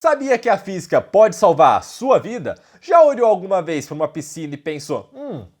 Sabia que a física pode salvar a sua vida? Já olhou alguma vez para uma piscina e pensou,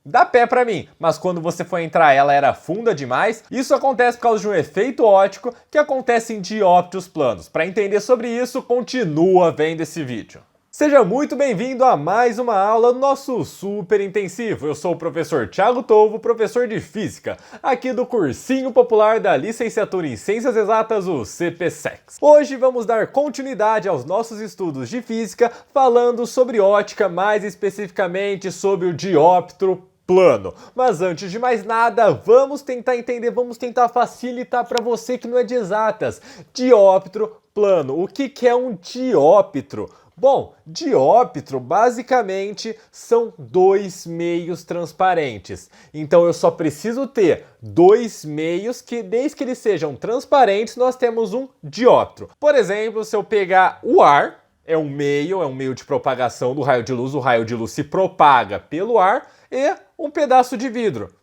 dá pé para mim, mas quando você foi entrar ela era funda demais? Isso acontece por causa de um efeito óptico que acontece em dióptros planos. Para entender sobre isso, continua vendo esse vídeo. Seja muito bem-vindo a mais uma aula do nosso super intensivo. Eu sou o professor Thiago Tovo, professor de Física, aqui do cursinho popular da Licenciatura em Ciências Exatas, o CPCEX. Hoje vamos dar continuidade aos nossos estudos de Física, falando sobre ótica, mais especificamente sobre o dióptro plano. Mas antes de mais nada, vamos tentar entender, vamos tentar facilitar para você que não é de exatas. Dióptro plano. O que é um dióptro? Bom, dióptro basicamente são dois meios transparentes. Então eu só preciso ter dois meios que, desde que eles sejam transparentes, nós temos um dióptro. Por exemplo, se eu pegar o ar, é um meio de propagação do raio de luz, o raio de luz se propaga pelo ar, e um pedaço de vidro.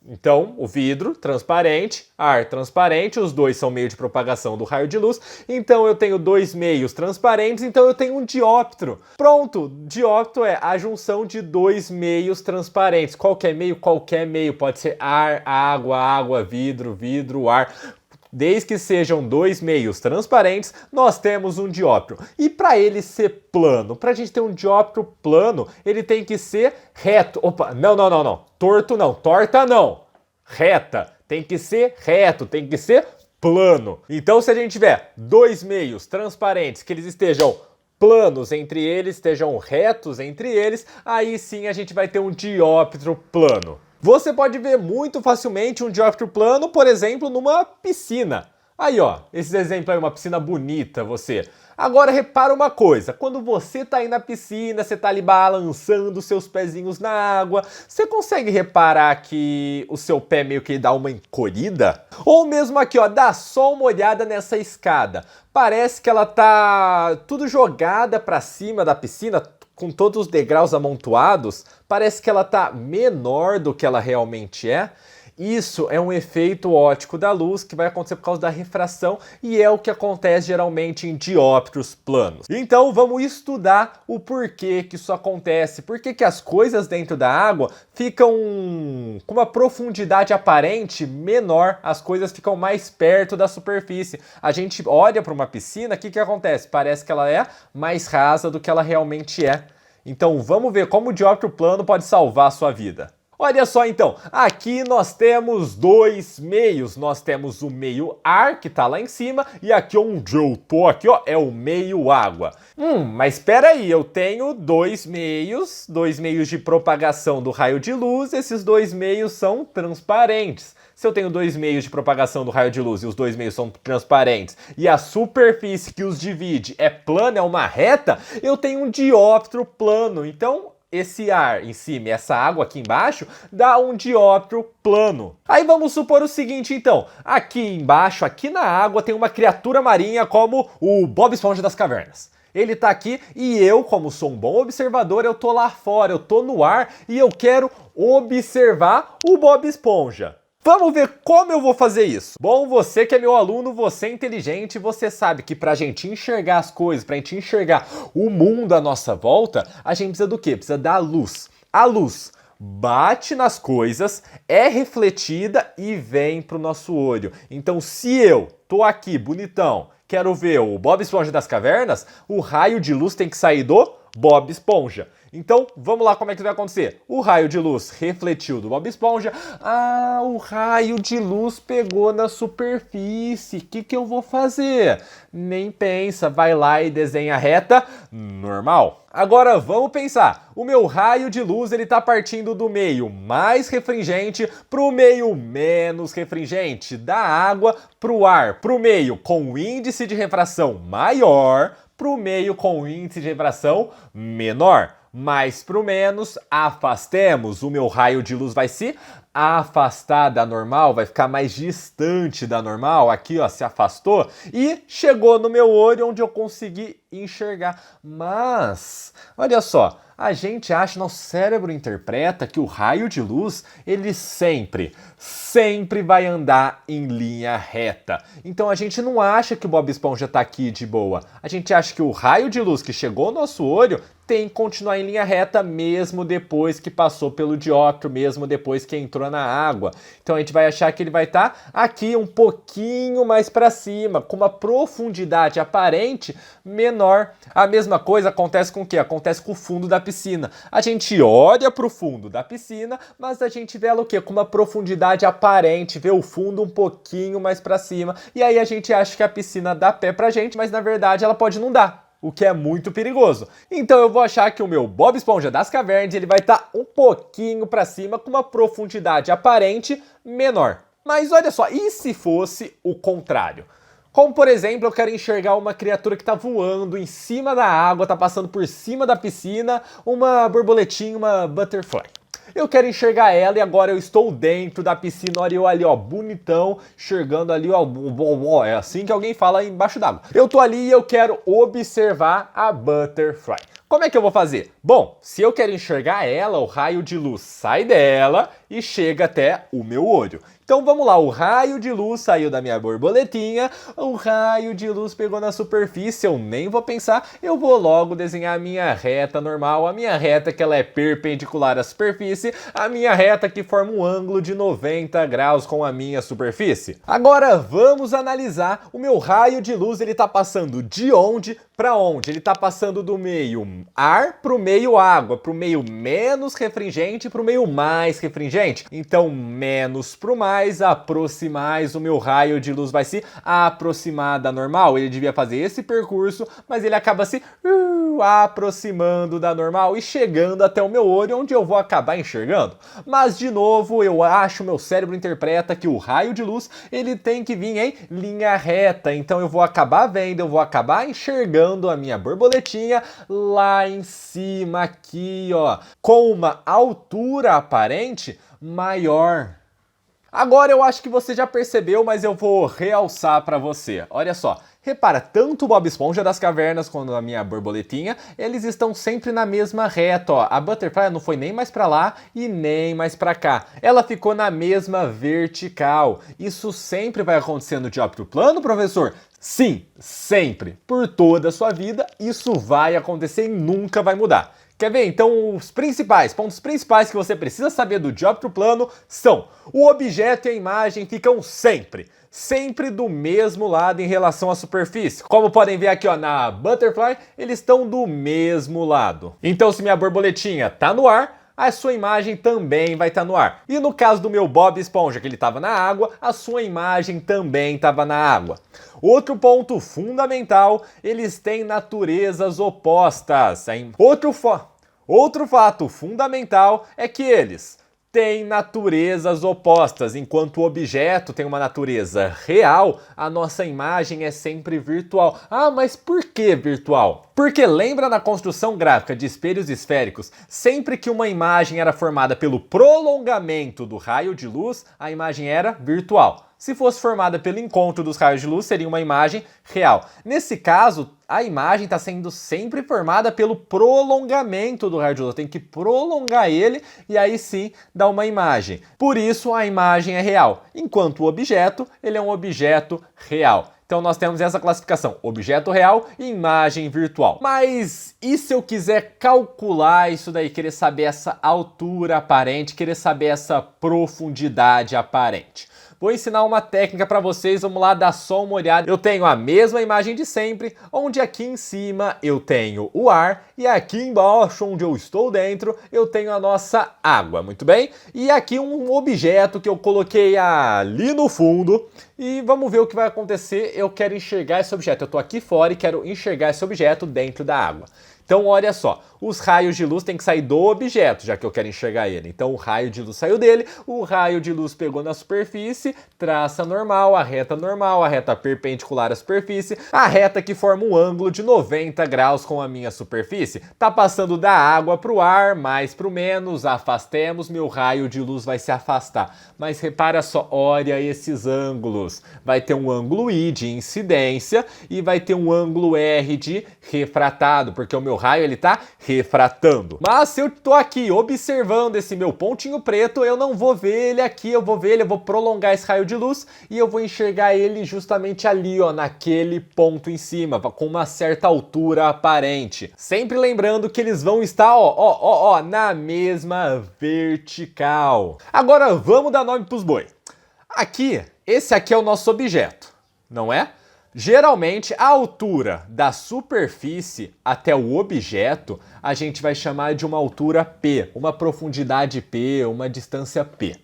Então, o vidro transparente, ar transparente, os dois são meio de propagação do raio de luz, então eu tenho dois meios transparentes, então eu tenho um dióptro. Pronto, dióptro é a junção de dois meios transparentes. Qualquer meio, pode ser ar, água, vidro, vidro, ar. Desde que sejam dois meios transparentes, nós temos um dióptro. E para ele ser plano, para a gente ter um dióptro plano, ele tem que ser reto. Opa, não. Torto não, torta não. Reta, tem que ser reto, tem que ser plano. Então, se a gente tiver dois meios transparentes, que eles estejam planos entre eles, estejam retos entre eles, aí sim a gente vai ter um dióptro plano. Você pode ver muito facilmente um dióptro plano, por exemplo, numa piscina. Aí, ó, esse exemplo aí, uma piscina bonita, você. Agora, repara uma coisa, quando você tá aí na piscina, você tá ali balançando seus pezinhos na água, você consegue reparar que o seu pé meio que dá uma encolhida? Ou mesmo aqui, ó, dá só uma olhada nessa escada. Parece que ela tá tudo jogada pra cima da piscina, com todos os degraus amontoados, parece que ela tá menor do que ela realmente é. Isso é um efeito óptico da luz que vai acontecer por causa da refração e é o que acontece geralmente em dióptros planos. Então vamos estudar o porquê que isso acontece, por que as coisas dentro da água ficam com uma profundidade aparente menor, as coisas ficam mais perto da superfície. A gente olha para uma piscina, o que acontece? Parece que ela é mais rasa do que ela realmente é. Então vamos ver como o dióptro plano pode salvar a sua vida. Olha só então, aqui nós temos dois meios, nós temos o meio ar que tá lá em cima e aqui onde eu tô aqui ó, é o meio água. Mas espera aí, eu tenho dois meios de propagação do raio de luz, esses dois meios são transparentes. Se eu tenho dois meios de propagação do raio de luz e os dois meios são transparentes e a superfície que os divide é plana, é uma reta, eu tenho um dióptro plano, então esse ar em cima e essa água aqui embaixo dá um dióptro plano. Aí vamos supor o seguinte então, aqui embaixo, aqui na água tem uma criatura marinha como o Bob Esponja das cavernas. Ele tá aqui e eu, como sou um bom observador, eu tô lá fora, eu tô no ar e eu quero observar o Bob Esponja. Vamos ver como eu vou fazer isso. Bom, você que é meu aluno, você é inteligente, você sabe que pra gente enxergar as coisas, pra gente enxergar o mundo à nossa volta, a gente precisa do quê? Precisa da luz. A luz bate nas coisas, é refletida e vem pro nosso olho. Então, se eu tô aqui, bonitão, quero ver o Bob Esponja das cavernas, o raio de luz tem que sair do Bob Esponja. Então, vamos lá como é que vai acontecer. O raio de luz refletiu do Bob Esponja. Ah, o raio de luz pegou na superfície. O que eu vou fazer? Nem pensa, vai lá e desenha a reta normal. Agora vamos pensar. O meu raio de luz ele está partindo do meio mais refringente para o meio menos refringente, da água para o ar, para o meio com índice de refração maior, para o meio com índice de refração menor. Mais para o menos, afastemos. O meu raio de luz vai se afastar da normal, vai ficar mais distante da normal. Aqui, ó, se afastou e chegou no meu olho onde eu consegui enxergar. Mas, olha só, a gente acha, nosso cérebro interpreta que o raio de luz, ele sempre vai andar em linha reta. Então a gente não acha que o Bob Esponja tá aqui de boa. A gente acha que o raio de luz que chegou ao nosso olho tem que continuar em linha reta mesmo depois que passou pelo dióptro, mesmo depois que entrou na água. Então a gente vai achar que ele vai estar aqui um pouquinho mais para cima, com uma profundidade aparente menor. A mesma coisa acontece com o quê? Acontece com o fundo da piscina. A gente olha para o fundo da piscina, mas a gente vê ela o quê? Com uma profundidade aparente, vê o fundo um pouquinho mais para cima. E aí a gente acha que a piscina dá pé pra gente, mas na verdade ela pode não dar, o que é muito perigoso. Então eu vou achar que o meu Bob Esponja das Cavernas ele vai estar um pouquinho para cima com uma profundidade aparente menor. Mas olha só, e se fosse o contrário? Como, por exemplo, eu quero enxergar uma criatura que está voando em cima da água, está passando por cima da piscina, uma borboletinha, uma butterfly. Eu quero enxergar ela e agora eu estou dentro da piscina, olha eu ali, ó, bonitão, enxergando ali, ó, é assim que alguém fala embaixo d'água. Eu tô ali e eu quero observar a butterfly. Como é que eu vou fazer? Bom, se eu quero enxergar ela, o raio de luz sai dela e chega até o meu olho. Então vamos lá, o raio de luz saiu da minha borboletinha, o raio de luz pegou na superfície, eu nem vou pensar, eu vou logo desenhar a minha reta normal, a minha reta que ela é perpendicular à superfície, a minha reta que forma um ângulo de 90 graus com a minha superfície. Agora vamos analisar o meu raio de luz, ele está passando de onde para onde? Ele está passando do meio ar para o meio água, para o meio menos refringente para o meio mais refringente. Então menos para o mais, aproximais, o meu raio de luz vai se aproximar da normal. Ele devia fazer esse percurso, mas ele acaba se aproximando da normal e chegando até o meu olho, onde eu vou acabar enxergando. Mas de novo, eu acho, meu cérebro interpreta que o raio de luz, ele tem que vir em linha reta. Então eu vou acabar vendo, eu vou acabar enxergando a minha borboletinha lá em cima aqui, ó, com uma altura aparente maior. Agora eu acho que você já percebeu, mas eu vou realçar para você. Olha só, repara, tanto o Bob Esponja das Cavernas quanto a minha borboletinha, eles estão sempre na mesma reta, ó. A butterfly não foi nem mais para lá e nem mais para cá. Ela ficou na mesma vertical. Isso sempre vai acontecer no dióptro plano, professor? Sim, sempre. Por toda a sua vida, isso vai acontecer e nunca vai mudar. Quer ver? Então, os pontos principais que você precisa saber do dióptro plano são: o objeto e a imagem ficam sempre do mesmo lado em relação à superfície. Como podem ver aqui, ó, na butterfly, eles estão do mesmo lado. Então, se minha borboletinha tá no ar, a sua imagem também vai estar no ar. E no caso do meu Bob Esponja, que ele estava na água, a sua imagem também estava na água. Outro ponto fundamental, eles têm naturezas opostas. Outro fato fundamental é que eles têm naturezas opostas. Enquanto o objeto tem uma natureza real, a nossa imagem é sempre virtual. Ah, mas por que virtual? Porque lembra na construção gráfica de espelhos esféricos, sempre que uma imagem era formada pelo prolongamento do raio de luz, a imagem era virtual. Se fosse formada pelo encontro dos raios de luz, seria uma imagem real. Nesse caso, a imagem está sendo sempre formada pelo prolongamento do raio de luz. Tem que prolongar ele e aí sim dá uma imagem. Por isso a imagem é real, enquanto o objeto, ele é um objeto real. Então nós temos essa classificação: objeto real e imagem virtual. Mas e se eu quiser calcular isso daí, querer saber essa altura aparente, querer saber essa profundidade aparente? Vou ensinar uma técnica para vocês, vamos lá dar só uma olhada. Eu tenho a mesma imagem de sempre, onde aqui em cima eu tenho o ar e aqui embaixo, onde eu estou dentro, eu tenho a nossa água, muito bem? E aqui um objeto que eu coloquei ali no fundo e vamos ver o que vai acontecer. Eu quero enxergar esse objeto, eu estou aqui fora e quero enxergar esse objeto dentro da água. Então, olha só, os raios de luz têm que sair do objeto, já que eu quero enxergar ele. Então, o raio de luz saiu dele, o raio de luz pegou na superfície, traça normal, a reta perpendicular à superfície, a reta que forma um ângulo de 90 graus com a minha superfície. Tá passando da água para o ar, mais para o menos, afastemos, meu raio de luz vai se afastar. Mas repara só, olha esses ângulos. Vai ter um ângulo I de incidência e vai ter um ângulo R de refratado, porque o meu raio ele tá refratando. Mas se eu tô aqui observando esse meu pontinho preto, eu não vou ver ele aqui, eu vou prolongar esse raio de luz e eu vou enxergar ele justamente ali, ó, naquele ponto em cima, com uma certa altura aparente. Sempre lembrando que eles vão estar, ó, na mesma vertical. Agora vamos dar nome pros boi. Esse aqui é o nosso objeto, não é? Geralmente, a altura da superfície até o objeto, a gente vai chamar de uma altura P, uma profundidade P, uma distância P,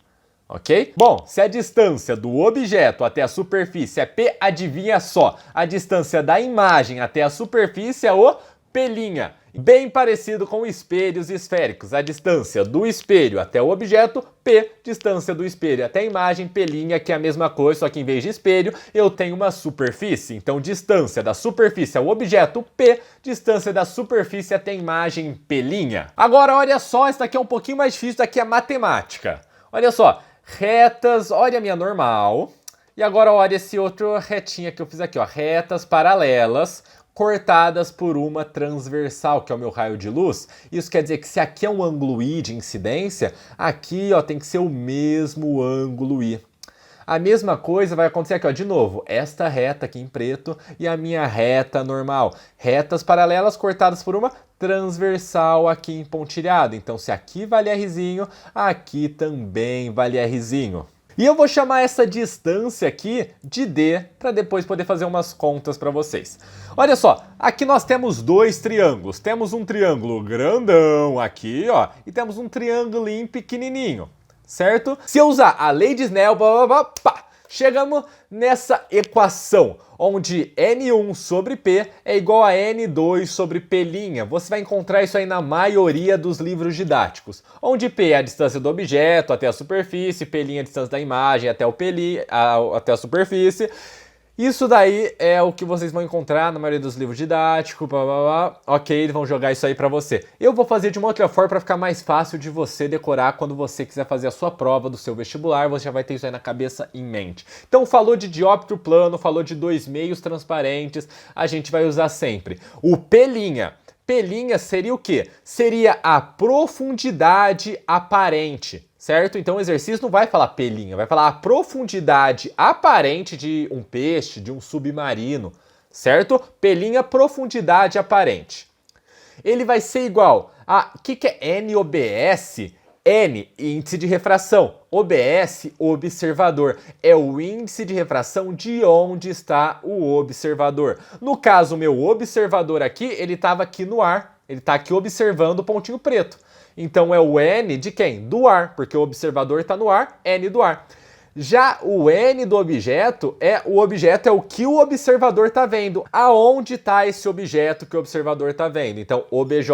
ok? Bom, se a distância do objeto até a superfície é P, adivinha só, a distância da imagem até a superfície é o P'Linha. Bem parecido com espelhos esféricos. A distância do espelho até o objeto, P. Distância do espelho até a imagem, P'Linha, que é a mesma coisa, só que em vez de espelho, eu tenho uma superfície. Então, distância da superfície ao objeto, P. Distância da superfície até a imagem, P'Linha. Agora, olha só, isso daqui é um pouquinho mais difícil, isso daqui é matemática. Olha só, retas, olha a minha normal. E agora, olha esse outro retinha que eu fiz aqui, ó. Retas paralelas cortadas por uma transversal, que é o meu raio de luz. Isso quer dizer que se aqui é um ângulo I de incidência, aqui, ó, tem que ser o mesmo ângulo I. A mesma coisa vai acontecer aqui, ó, de novo, esta reta aqui em preto e a minha reta normal. Retas paralelas cortadas por uma transversal aqui em pontilhado. Então, se aqui vale Rzinho, aqui também vale Rzinho. E eu vou chamar essa distância aqui de D, para depois poder fazer umas contas para vocês. Olha só, aqui nós temos dois triângulos. Temos um triângulo grandão aqui, ó, e temos um triângulo pequenininho, certo? Se eu usar a lei de Snell, pá, chegamos nessa equação, onde N1 sobre P é igual a N2 sobre P'Linha. Você vai encontrar isso aí na maioria dos livros didáticos, onde P é a distância do objeto até a superfície, P'Linha é a distância da imagem até o até a superfície. Isso daí é o que vocês vão encontrar na maioria dos livros didáticos, ok, eles vão jogar isso aí pra você. Eu vou fazer de uma outra forma para ficar mais fácil de você decorar quando você quiser fazer a sua prova do seu vestibular, você já vai ter isso aí na cabeça, em mente. Então falou de dióptro plano, falou de dois meios transparentes, a gente vai usar sempre o P'Linha. P'Linha seria o quê? Seria a profundidade aparente, certo? Então o exercício não vai falar P'Linha, vai falar a profundidade aparente de um peixe, de um submarino, certo? P'Linha, profundidade aparente. Ele vai ser igual a... O que é NOBS? N, índice de refração. OBS, observador. É o índice de refração de onde está o observador. No caso, o meu observador aqui, ele estava aqui no ar. Ele está aqui observando o pontinho preto. Então é o N de quem? Do ar, porque o observador está no ar, N do ar. Já o N do objeto é o que o observador está vendo. Aonde está esse objeto que o observador está vendo? Então, OBJ,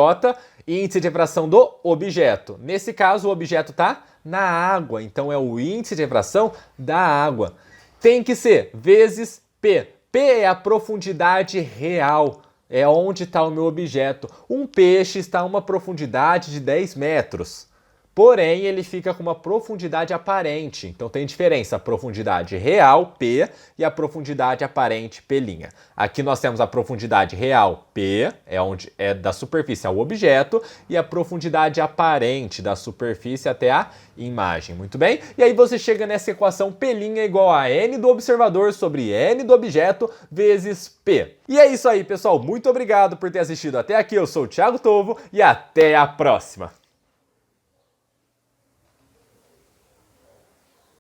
índice de refração do objeto. Nesse caso, o objeto está na água. Então, é o índice de refração da água. Tem que ser vezes P. P é a profundidade real. É onde está o meu objeto. Um peixe está a uma profundidade de 10 metros. Porém, ele fica com uma profundidade aparente. Então tem diferença, a profundidade real, P, e a profundidade aparente, P'Linha. Aqui nós temos a profundidade real, P, é onde é da superfície ao objeto, e a profundidade aparente da superfície até a imagem. Muito bem? E aí você chega nessa equação P'Linha igual a N do observador sobre N do objeto vezes P. E é isso aí, pessoal. Muito obrigado por ter assistido até aqui. Eu sou o Thiago Tovo e até a próxima.